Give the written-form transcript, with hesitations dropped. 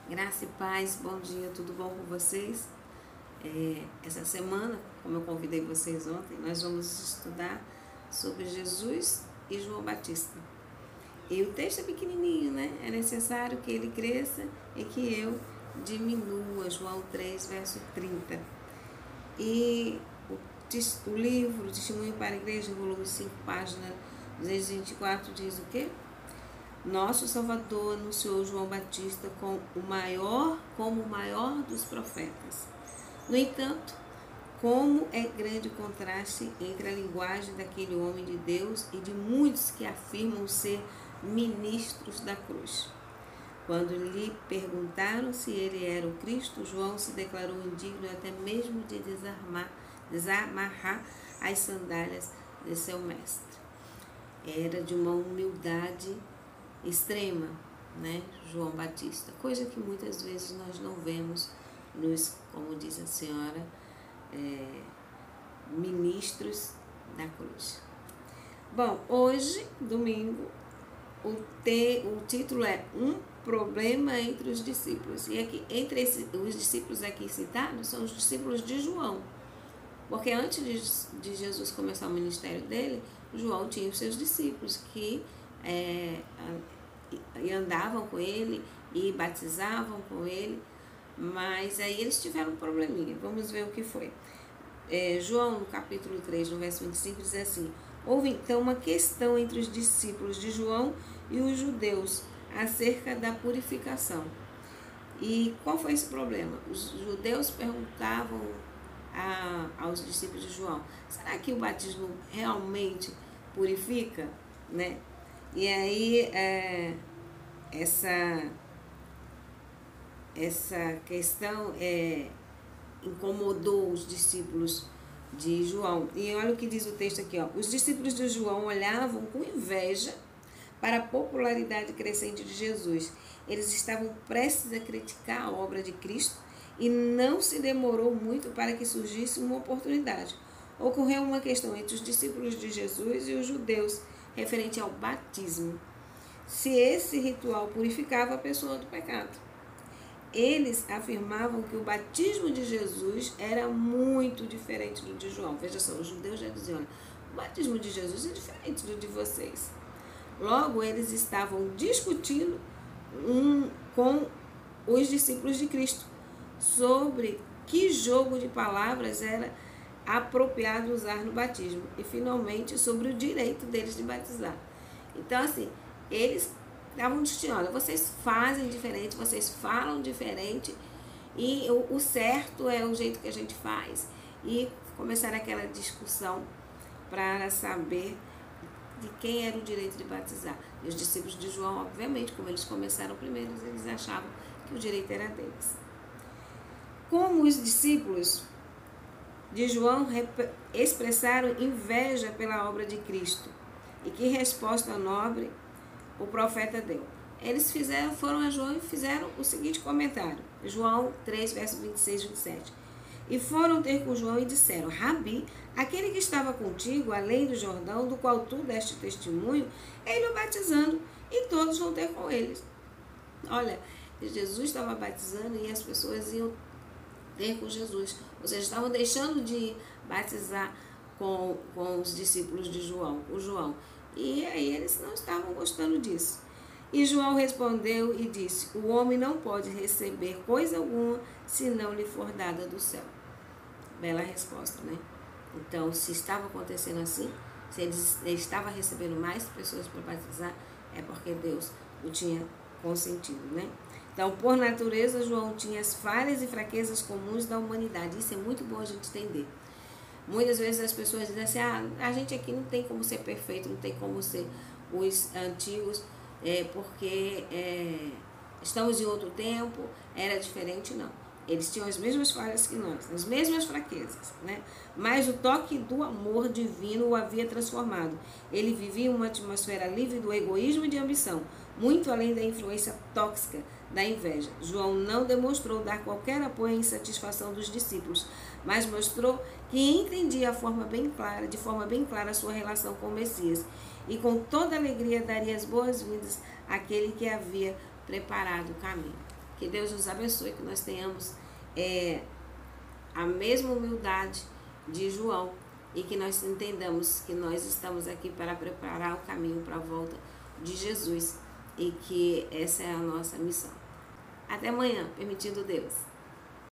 Graça e paz, bom dia, tudo bom com vocês? Essa semana, como eu convidei vocês ontem, nós vamos estudar sobre Jesus e João Batista. E o texto é pequenininho, né? É necessário que ele cresça e que eu diminua, João 3, verso 30. E o livro Testemunho para a Igreja, volume 5, página 224, diz o quê? Nosso Salvador anunciou João Batista como o maior dos profetas. No entanto, como é grande o contraste entre a linguagem daquele homem de Deus e de muitos que afirmam ser ministros da cruz. Quando lhe perguntaram se ele era o Cristo, João se declarou indigno até mesmo de desamarrar as sandálias de seu mestre. Era de uma humildade extrema, né, João Batista, coisa que muitas vezes nós não vemos nos, como diz a senhora, ministros da cruz. Bom, hoje, domingo, o título é Um Problema entre os Discípulos. E aqui, os discípulos aqui citados são os discípulos de João. Porque antes de Jesus começar o ministério dele, João tinha os seus discípulos que e andavam com ele e batizavam com ele, mas aí eles tiveram um probleminha. Vamos ver o que foi. João, no capítulo 3, no verso 25, diz assim: houve então uma questão entre os discípulos de João e os judeus acerca da purificação. E qual foi esse problema? Os judeus perguntavam aos discípulos de João: será que o batismo realmente purifica, né? E aí essa questão incomodou os discípulos de João. E olha o que diz o texto aqui, ó. Os discípulos de João olhavam com inveja para a popularidade crescente de Jesus. Eles estavam prestes a criticar a obra de Cristo e não se demorou muito para que surgisse uma oportunidade. Ocorreu uma questão entre os discípulos de Jesus e os judeus referente ao batismo. Se esse ritual purificava a pessoa do pecado. Eles afirmavam que o batismo de Jesus era muito diferente do de João. Veja só, os judeus já diziam: olha, o batismo de Jesus é diferente do de vocês. Logo, eles estavam discutindo com os discípulos de Cristo sobre que jogo de palavras era apropriado usar no batismo e finalmente sobre o direito deles de batizar. Então assim, eles estavam discutindo: vocês fazem diferente, vocês falam diferente e o certo é o jeito que a gente faz. E começaram aquela discussão para saber de quem era o direito de batizar. E os discípulos de João, obviamente, como eles começaram primeiro, eles achavam que o direito era deles. Como os discípulos de João expressaram inveja pela obra de Cristo. E que resposta nobre o profeta deu. Eles foram a João e fizeram o seguinte comentário. João 3, verso 26 e 27. E foram ter com João e disseram: Rabi, aquele que estava contigo, além do Jordão, do qual tu deste testemunho, ele o batizando, e todos vão ter com eles. Olha, Jesus estava batizando e as pessoas iam ter com Jesus. Ou seja, estavam deixando de batizar com os discípulos de João, o João. E aí eles não estavam gostando disso. E João respondeu e disse: o homem não pode receber coisa alguma se não lhe for dada do céu. Bela resposta, né? Então, se estava acontecendo assim, se ele estava recebendo mais pessoas para batizar, é porque Deus o tinha consentido, né? Então, por natureza, João tinha as falhas e fraquezas comuns da humanidade. Isso é muito bom a gente entender. Muitas vezes as pessoas dizem assim: a gente aqui não tem como ser perfeito, não tem como ser os antigos, porque estamos em outro tempo, era diferente. Não. Eles tinham as mesmas falhas que nós, as mesmas fraquezas, né? Mas o toque do amor divino o havia transformado. Ele vivia uma atmosfera livre do egoísmo e de ambição, muito além da influência tóxica da inveja. João não demonstrou dar qualquer apoio à insatisfação dos discípulos, mas mostrou que entendia de forma bem clara a sua relação com o Messias e com toda alegria daria as boas-vindas àquele que havia preparado o caminho. Que Deus nos abençoe, que nós tenhamos a mesma humildade de João e que nós entendamos que nós estamos aqui para preparar o caminho para a volta de Jesus e que essa é a nossa missão. Até amanhã, permitindo Deus.